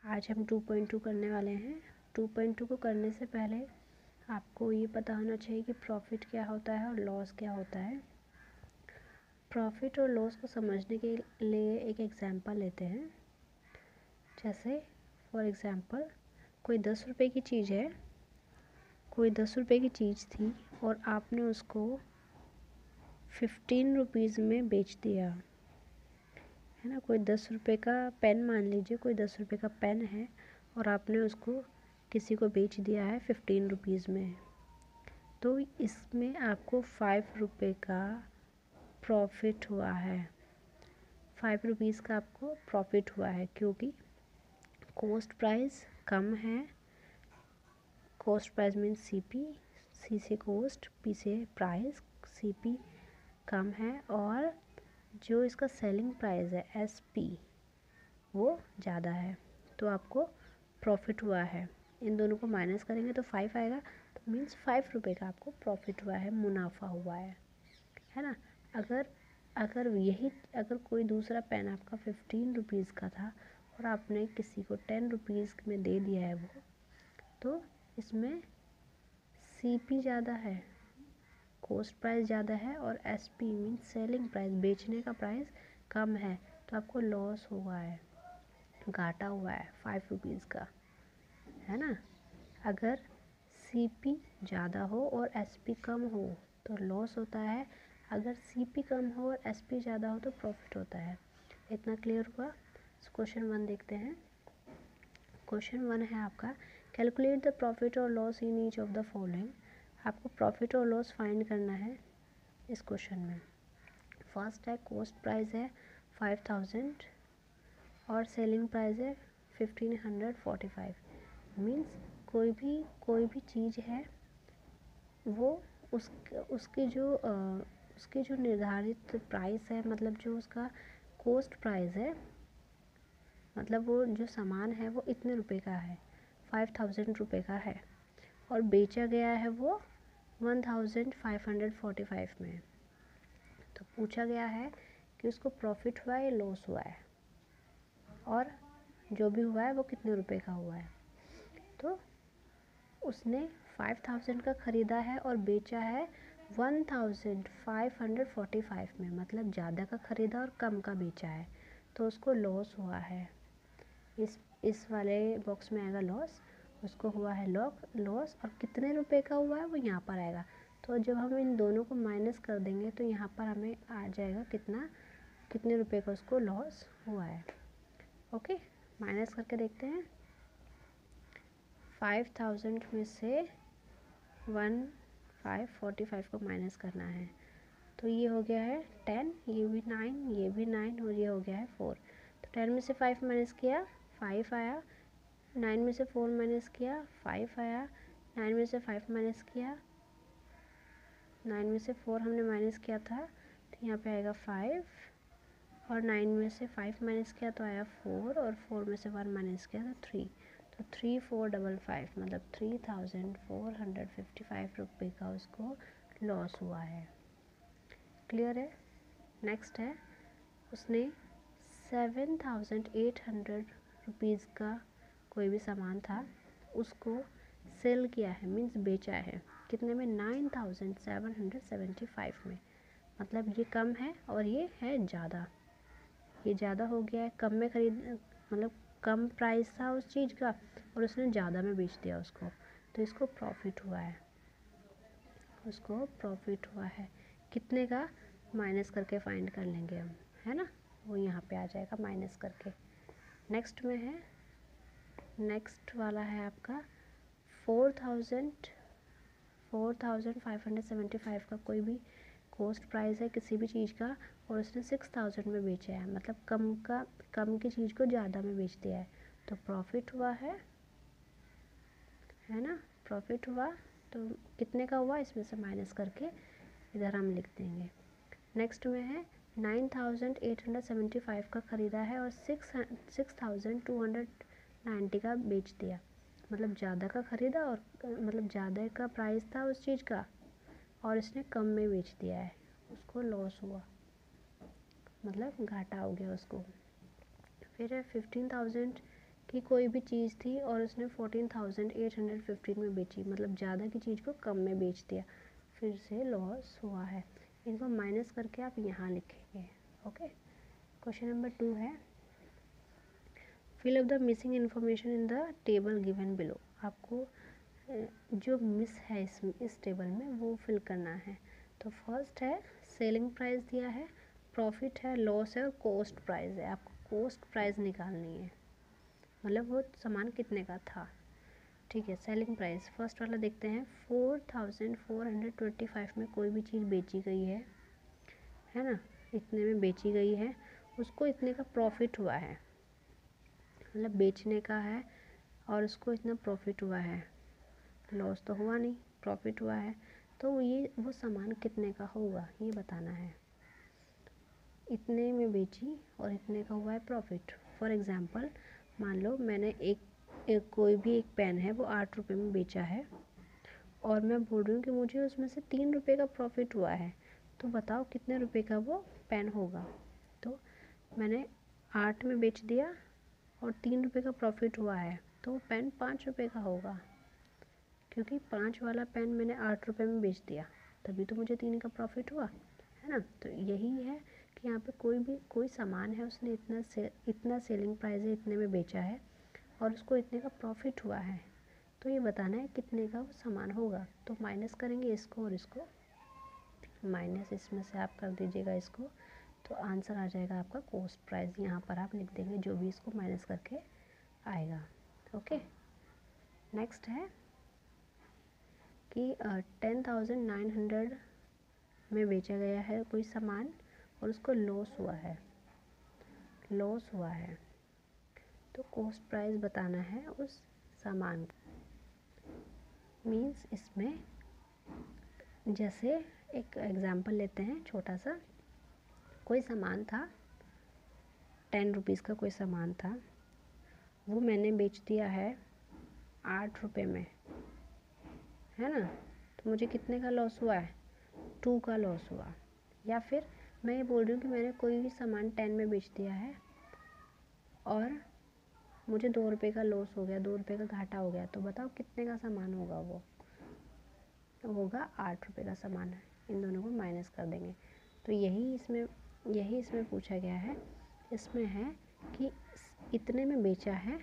आज हम 2.2 करने वाले हैं। 2.2 को करने से पहले आपको ये पता होना चाहिए कि प्रॉफिट क्या होता है और लॉस क्या होता है। प्रॉफिट और लॉस को समझने के लिए एक एग्जांपल लेते हैं। जैसे फॉर एग्जांपल कोई 10 रुपये की चीज़ है, कोई 10 रुपये की चीज़ थी और आपने उसको 15 रुपीज़ में बेच दिया, है ना। कोई 10 रुपये का पेन, मान लीजिए कोई 10 रुपये का पेन है और आपने उसको किसी को बेच दिया है 15 रुपीज़ में, तो इसमें आपको 5 रुपये का प्रॉफिट हुआ है। 5 रुपीज़ का आपको प्रॉफिट हुआ है क्योंकि कॉस्ट प्राइस कम है। कॉस्ट प्राइस मीन्स सीपी, सी से कॉस्ट, पी से प्राइस, सीपी कम है और जो इसका सेलिंग प्राइस है एसपी वो ज़्यादा है, तो आपको प्रॉफिट हुआ है। इन दोनों को माइनस करेंगे तो 5 आएगा, तो मीन्स 5 रुपये का आपको प्रॉफिट हुआ है, मुनाफा हुआ है ना। अगर कोई दूसरा पेन आपका 15 रुपीज़ का था और आपने किसी को 10 रुपीज़ में दे दिया है वो, तो इसमें सीपी ज़्यादा है, कॉस्ट प्राइस ज़्यादा है और एसपी मीन्स सेलिंग प्राइस, बेचने का प्राइस कम है, तो आपको लॉस हुआ है, घाटा हुआ है 5 रुपीज़ का, है ना। अगर सीपी ज़्यादा हो और एसपी कम हो तो लॉस होता है, अगर सीपी कम हो और एसपी ज़्यादा हो तो प्रॉफिट होता है। इतना क्लियर हुआ। क्वेश्चन 1 देखते हैं। क्वेश्चन 1 है आपका, कैलकुलेट द प्रॉफिट और loss in each of the following. आपको प्रॉफिट और लॉस फाइंड करना है इस क्वेश्चन में। फर्स्ट है कॉस्ट प्राइस है 5000 और सेलिंग प्राइस है 1545। मीन्स कोई भी चीज़ है वो उसकी जो निर्धारित प्राइस है, मतलब जो उसका कॉस्ट प्राइस है, मतलब वो जो सामान है वो इतने रुपए का है, 5000 रुपये का है और बेचा गया है वो 1545 में। तो पूछा गया है कि उसको प्रॉफिट हुआ है या लॉस हुआ है, और जो भी हुआ है वो कितने रुपए का हुआ है। तो उसने 5000 का ख़रीदा है और बेचा है 1545 में, मतलब ज़्यादा का ख़रीदा और कम का बेचा है, तो उसको लॉस हुआ है। इस वाले बॉक्स में आएगा लॉस, उसको हुआ है लॉस, और कितने रुपए का हुआ है वो यहाँ पर आएगा। तो जब हम इन दोनों को माइनस कर देंगे तो यहाँ पर हमें आ जाएगा कितने रुपए का उसको लॉस हुआ है। ओके, माइनस करके देखते हैं। 5000 में से 1545 को माइनस करना है, तो ये हो गया है 10, ये भी 9, ये भी 9 और ये हो गया है 4। तो 10 में से 5 माइनस किया 5 आया, 9 में से 4 माइनस किया 5 आया, 9 में से 5 माइनस किया, 9 में से 4 हमने माइनस किया था तो यहाँ पे आएगा 5, और 9 में से 5 माइनस किया तो आया 4, और 4 में से 1 माइनस किया तो 3, तो 3455 मतलब 3455 रुपये का उसको लॉस हुआ है। क्लियर है। नेक्स्ट है, उसने 7800 रुपीज़ का कोई भी सामान था, उसको सेल किया है, मीन्स बेचा है, कितने में 9775 में, मतलब ये कम है और ये है ज़्यादा, ये ज़्यादा हो गया है, कम में मतलब कम प्राइस था उस चीज़ का और उसने ज़्यादा में बेच दिया उसको, तो इसको प्रॉफिट हुआ है, उसको प्रॉफिट हुआ है। कितने का माइनस करके फाइंड कर लेंगे हम, है ना, वो यहाँ पे आ जाएगा माइनस करके। नेक्स्ट में है, नेक्स्ट वाला है आपका 4575 का कोई भी कॉस्ट प्राइस है किसी भी चीज़ का और उसने 6000 में बेचा है, मतलब कम की चीज़ को ज़्यादा में बेच दिया है, तो प्रॉफिट हुआ है ना, प्रॉफिट हुआ। तो कितने का हुआ इसमें से माइनस करके इधर हम लिख देंगे। नेक्स्ट में है 9875 का ख़रीदा है और 6290 का बेच दिया, मतलब ज़्यादा का ख़रीदा और मतलब ज़्यादा का प्राइस था उस चीज़ का और इसने कम में बेच दिया है, उसको लॉस हुआ, मतलब घाटा हो गया उसको। फिर है 15000 कि कोई भी चीज़ थी और उसने 14,815 में बेची, मतलब ज़्यादा की चीज़ को कम में बेच दिया, फिर से लॉस हुआ है। इनको माइनस करके आप यहाँ लिखेंगे। ओके, क्वेश्चन नंबर 2 है fill up the missing information in the table given below. आपको जो मिस है इस टेबल में वो फिल करना है। तो फर्स्ट है सेलिंग प्राइस दिया है, प्रॉफिट है, लॉस है और कॉस्ट प्राइस है। आपको कॉस्ट प्राइस निकालनी है, मतलब वो सामान कितने का था। ठीक है, सेलिंग प्राइस फर्स्ट वाला देखते हैं। 4,425 में कोई भी चीज़ बेची गई है ना, इतने में बेची गई है, उसको इतने का प्रॉफिट हुआ है, मतलब बेचने का है और उसको इतना प्रॉफिट हुआ है, लॉस तो हुआ नहीं, प्रॉफिट हुआ है। तो वो सामान कितने का होगा ये बताना है। इतने में बेची और इतने का हुआ है प्रॉफिट। फॉर एग्ज़ाम्पल मान लो मैंने कोई भी एक पेन है वो 8 रुपये में बेचा है और मैं बोल रही हूँ कि मुझे उसमें से 3 रुपये का प्रॉफिट हुआ है, तो बताओ कितने रुपए का वो पेन होगा। तो मैंने 8 में बेच दिया और 3 रुपये का प्रॉफिट हुआ है, तो वो पेन 5 रुपये का होगा, क्योंकि 5 वाला पेन मैंने 8 रुपये में बेच दिया, तभी तो मुझे 3 का प्रॉफिट हुआ है ना। तो यही है कि यहाँ पे कोई सामान है, उसने इतना सेलिंग प्राइस है, इतने में बेचा है और उसको इतने का प्रॉफिट हुआ है, तो ये बताना है कितने का वो सामान होगा। तो माइनस करेंगे इसको और इसको, माइनस इसमें से आप कर दीजिएगा इसको, तो आंसर आ जाएगा आपका कॉस्ट प्राइस। यहाँ पर आप लिख देंगे जो भी इसको माइनस करके आएगा। ओके, नेक्स्ट है कि 10,900 में बेचा गया है कोई सामान और उसको लॉस हुआ है, तो कॉस्ट प्राइस बताना है उस सामान का। मीन्स इसमें जैसे एक एग्जांपल लेते हैं छोटा सा, कोई सामान था 10 रुपीज़ का, कोई सामान था वो मैंने बेच दिया है 8 रुपये में, है ना, तो मुझे कितने का लॉस हुआ है, 2 का लॉस हुआ। या फिर मैं ये बोल रही हूँ कि मैंने कोई भी सामान 10 में बेच दिया है और मुझे 2 रुपये का लॉस हो गया, 2 रुपये का घाटा हो गया, तो बताओ कितने का सामान होगा, वो होगा 8 रुपये का सामान है। इन दोनों को माइनस कर देंगे। तो यही इसमें पूछा गया है। इसमें है कि इतने में बेचा है,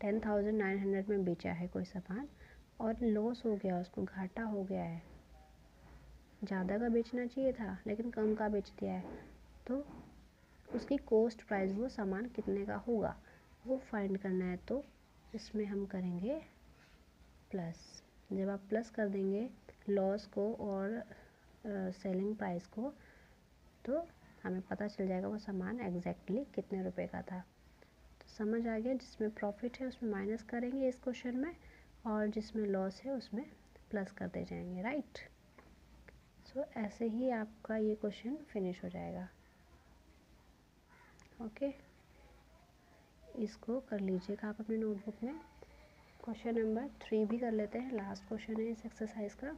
10,900 में बेचा है कोई सामान और लॉस हो गया, उसको घाटा हो गया है, ज़्यादा का बेचना चाहिए था लेकिन कम का बेच दिया है, तो उसकी कॉस्ट प्राइस, वो सामान कितने का होगा वो फाइंड करना है। तो इसमें हम करेंगे प्लस। जब आप प्लस कर देंगे लॉस को और सेलिंग प्राइस को, तो हमें पता चल जाएगा वो सामान एग्जैक्टली कितने रुपए का था। तो समझ आ गया, जिसमें प्रॉफिट है उसमें माइनस करेंगे इस क्वेश्चन में, और जिसमें लॉस है उसमें प्लस करते जाएंगे। राइट, सो ऐसे ही आपका ये क्वेश्चन फिनिश हो जाएगा। ओके, इसको कर लीजिएगा आप अपनी नोटबुक में। क्वेश्चन नंबर 3 भी कर लेते हैं, लास्ट क्वेश्चन है इस एक्सरसाइज का।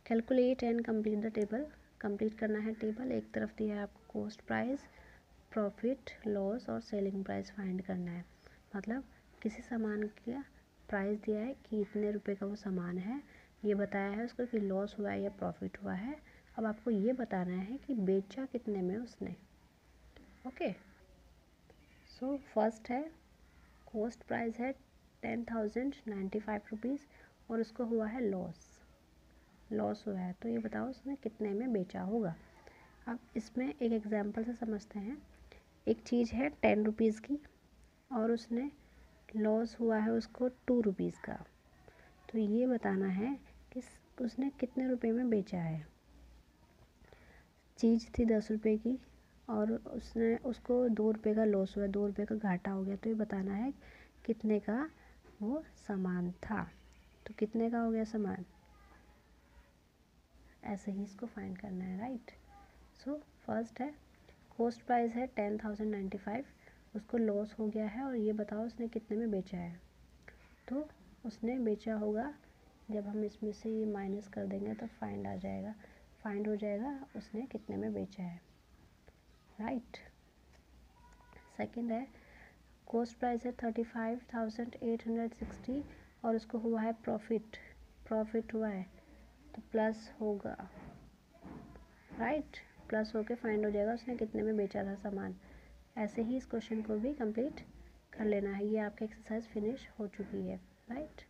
Calculate and complete the table. Complete करना है टेबल। एक तरफ दिया है आपको कॉस्ट प्राइस, प्रॉफिट, लॉस और सेलिंग प्राइस फाइंड करना है। मतलब किसी सामान का प्राइस दिया है कि इतने रुपए का वो सामान है, ये बताया है उसको कि लॉस हुआ है या प्रॉफिट हुआ है। अब आपको ये बताना है कि बेचा कितने में उसने। ओके, सो फर्स्ट है कॉस्ट प्राइस है 10,095 रुपीज़ और उसको हुआ है लॉस हुआ है, तो ये बताओ उसने कितने में बेचा होगा। अब इसमें एक एग्जांपल से समझते हैं। एक चीज़ है 10 रुपीज़ की और उसने लॉस हुआ है उसको 2 रुपीज़ का, तो ये बताना है कि उसने कितने रुपए में बेचा है। चीज़ थी 10 रुपये की और उसको 2 रुपये का लॉस हुआ, 2 रुपये का घाटा हो गया, तो ये बताना है कितने का वो सामान था। तो कितने का हो गया सामान, ऐसे ही इसको फाइंड करना है। राइट, सो फर्स्ट है कॉस्ट प्राइस है 10,095, उसको लॉस हो गया है और ये बताओ उसने कितने में बेचा है। तो उसने बेचा होगा, जब हम इसमें से ये माइनस कर देंगे तो फाइंड हो जाएगा उसने कितने में बेचा है। राइट, सेकंड है कॉस्ट प्राइस है 35,860 और उसको हुआ है प्रॉफिट हुआ है तो प्लस होगा, राइट, प्लस होके फाइंड हो जाएगा उसने कितने में बेचा था सामान। ऐसे ही इस क्वेश्चन को भी कंप्लीट कर लेना है। ये आपका एक्सरसाइज फिनिश हो चुकी है, राइट।